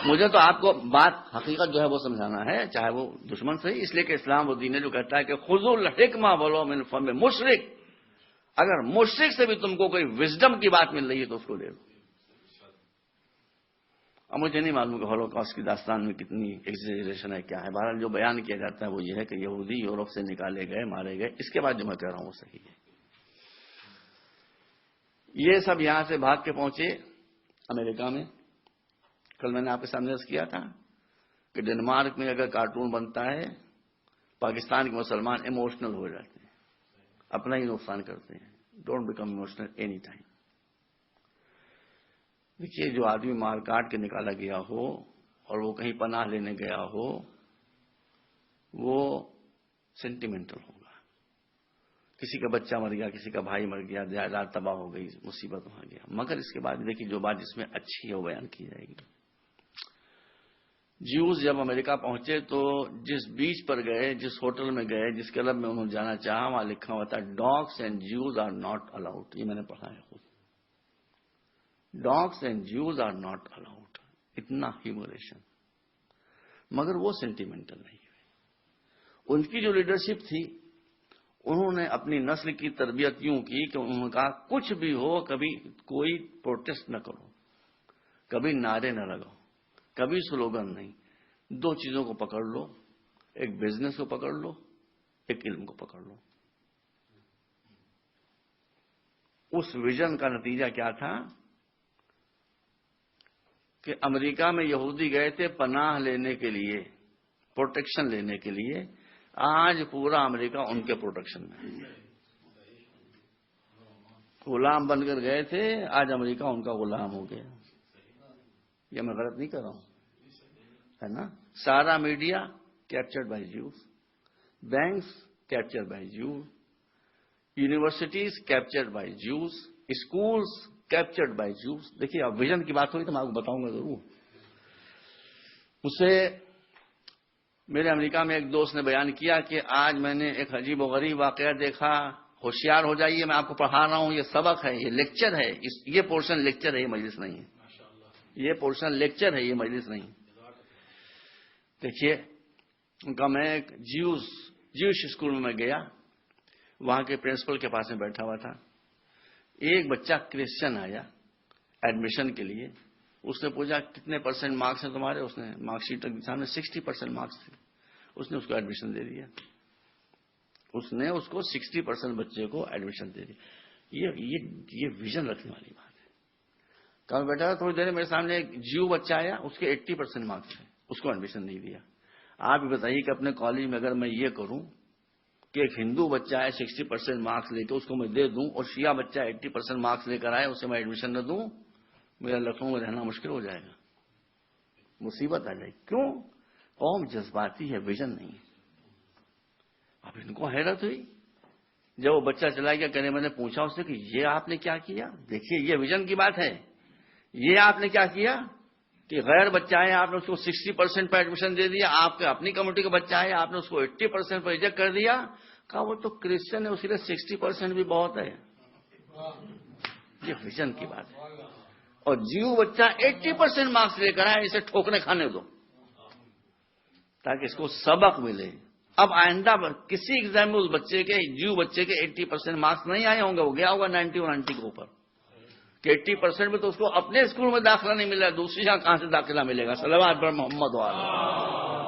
مجھے تو آپ کو بات حقیقت جو ہے وہ سمجھانا ہے، چاہے وہ دشمن سے ہی، اس لیے کہ اسلام وہ دین ہے جو کہتا ہے کہ خذوا الحکمہ ولو من فم مشرک، اگر مشرک سے بھی تم کو کوئی وزڈم کی بات مل رہی ہے تو اس کو لے لو۔ اب مجھے نہیں معلوم کہ ہولوکاسٹ کی داستان میں کتنی ایگزیجریشن ہے، کیا ہے، بہرحال جو بیان کیا جاتا ہے وہ یہ ہے کہ یہودی یورپ سے نکالے گئے، مارے گئے۔ اس کے بعد جو میں کہہ رہا ہوں وہ صحیح ہے۔ یہ سب یہاں سے بھاگ کے پہنچے امریکہ میں۔ کل میں نے آپ کے سامنے عرض کیا تھا کہ ڈنمارک میں اگر کارٹون بنتا ہے، پاکستان کے مسلمان ایموشنل ہو جاتے ہیں، اپنا ہی نقصان کرتے ہیں۔ Don't become emotional any time. دیکھیے، جو آدمی مار کاٹ کے نکالا گیا ہو اور وہ کہیں پناہ لینے گیا ہو، وہ سینٹیمنٹل ہوگا۔ کسی کا بچہ مر گیا، کسی کا بھائی مر گیا، جائیداد تباہ ہو گئی، مصیبت وہاں گیا۔ مگر اس کے بعد دیکھیے جو بات جس میں اچھی ہے وہ بیان کی جائے گی۔ جیوز جب امریکہ پہنچے تو جس بیچ پر گئے، جس ہوٹل میں گئے، جس کلب میں انہوں نے جانا چاہا، وہاں لکھا ہوا تھا dogs and Jews are not allowed. یہ میں نے پڑھا ہے خود۔ Dogs and Jews are not allowed. اتنا ہیوموریشن، مگر وہ سینٹیمنٹل نہیں ہوئے۔ ان کی جو لیڈرشپ تھی، انہوں نے اپنی نسل کی تربیت یوں کی کہ انہوں نے کہا کچھ بھی ہو، کبھی کوئی پروٹیسٹ نہ کرو، کبھی نعرے نہ لگاؤ، کبھی سلوگن نہیں۔ دو چیزوں کو پکڑ لو، ایک بزنس کو پکڑ لو، ایک علم کو پکڑ لو۔ اس ویژن کا نتیجہ کیا تھا کہ امریکہ میں یہودی گئے تھے پناہ لینے کے لیے، پروٹیکشن لینے کے لیے۔ آج پورا امریکہ ان کے پروٹیکشن میں۔ غلام بن کر گئے تھے، آج امریکہ ان کا غلام ہو گیا۔ یہ میں غلط نہیں کر رہا ہوں، ہے نا؟ سارا media captured by Jews, banks captured by Jews, universities captured by Jews, schools captured by Jews. دیکھیے اب ویژن کی بات ہوئی تو میں آپ کو بتاؤں گا ضرور۔ اسے میرے امریکہ میں ایک دوست نے بیان کیا کہ آج میں نے ایک عجیب و غریب واقعہ دیکھا۔ ہوشیار ہو جائیے، میں آپ کو پڑھا رہا ہوں، یہ سبق ہے، یہ لیکچر ہے، یہ پورشن لیکچر ہے، یہ مجلس نہیں ہے۔ یہ پورشن لیکچر ہے، یہ مجلس نہیں۔ دیکھیے، ان کا میں ایک جیوش اسکول میں گیا، وہاں کے پرنسپل کے پاس میں بیٹھا ہوا تھا۔ ایک بچہ کرسچن آیا ایڈمیشن کے لیے۔ اس نے پوچھا کتنے % مارکس ہیں تمہارے؟ اس نے مارک شیٹ کے سامنے 60% مارکس تھے۔ اس نے اس کو ایڈمیشن دے دیا۔ اس نے اس کو 60% بچے کو ایڈمیشن دے دیا۔ یہ ویژن رکھنے والی بات ہے۔ کل بیٹھا تھا، تھوڑی دیر میرے سامنے ایک جیو بچہ آیا، اس کے 80% مارکس تھے، اس کو ایڈمیشن نہیں دیا۔ آپ بھی بتائیے کہ اپنے کالج میں اگر میں یہ کروں کہ ایک ہندو بچہ ہے 60% مارکس لے کے اس کو میں دے دوں، اور شیعہ بچہ 80% مارکس لے کر آئے اسے میں ایڈمیشن نہ دوں، میرا لکھنؤ میں رہنا مشکل ہو جائے گا، مصیبت آ جائے گی۔ کیوں؟ قوم جذباتی ہے، ویژن نہیں۔ اب ان کو حیرت ہوئی جب وہ بچہ چلا گیا، کہنے میں نے پوچھا اس سے کہ یہ آپ نے کیا کیا؟ دیکھیے یہ ویژن کی بات ہے۔ یہ آپ نے کیا کیا کہ غیر بچہ ہے، آپ نے اس کو 60% پہ ایڈمیشن دے دیا، آپ کے اپنی کمیونٹی کا بچہ ہے، آپ نے اس کو 80% پہ ریجیکٹ کر دیا۔ کہا وہ تو کرسچن ہے، اس کے لیے 60% بھی بہت ہے۔ یہ ویژن کی بات ہے۔ اور جیو بچہ 80% مارکس لے کر آئے، اسے ٹھوکریں کھانے دو تاکہ اس کو سبق ملے۔ اب آئندہ کسی ایگزام میں اس بچے کے، جیو بچے کے 80% مارکس نہیں آئے ہوں گے، وہ گیا ہوگا 90 اور 90 کے اوپر، کہ 80% میں تو اس کو اپنے اسکول میں داخلہ نہیں ملا، دوسری جگہ کہاں سے داخلہ ملے گا؟ صلوات پر محمد وعلیہ۔